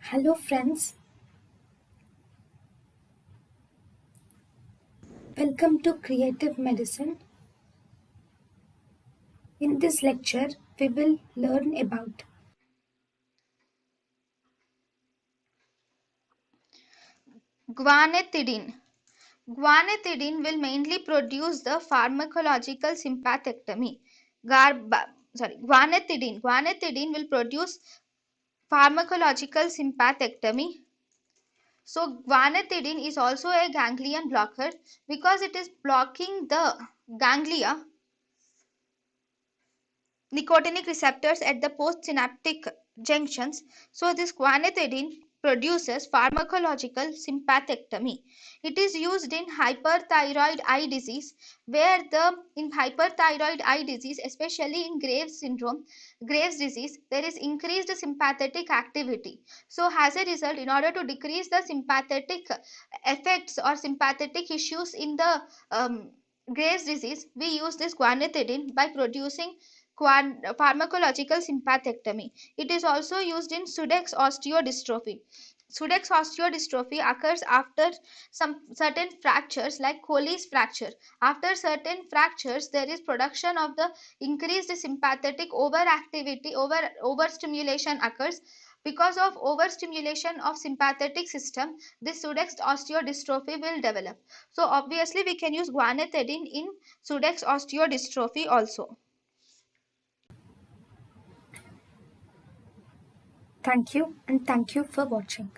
Hello friends, welcome to Creative Medicine. In this lecture, we will learn about Guanethidine. Guanethidine will mainly produce the pharmacological sympathectomy. Guanethidine will produce pharmacological sympathectomy. So guanethidine is also a ganglion blocker because it is blocking the ganglia nicotinic receptors at the postsynaptic junctions. So this guanethidine produces pharmacological sympathectomy. It is used in hyperthyroid eye disease, where in hyperthyroid eye disease, especially in Graves disease, there is increased sympathetic activity. So as a result, in order to decrease the sympathetic effects or sympathetic issues in the Graves disease, we use this guanethidine by producing pharmacological sympathectomy. It is also used in Sudex osteodystrophy. Sudex osteodystrophy occurs after some certain fractures like Colles fracture. After certain fractures, there is production of the increased sympathetic overactivity, overstimulation occurs. Because of overstimulation of sympathetic system, this Sudex osteodystrophy will develop. So obviously we can use guanethidine in Sudex osteodystrophy also. thank you and thank you for watching.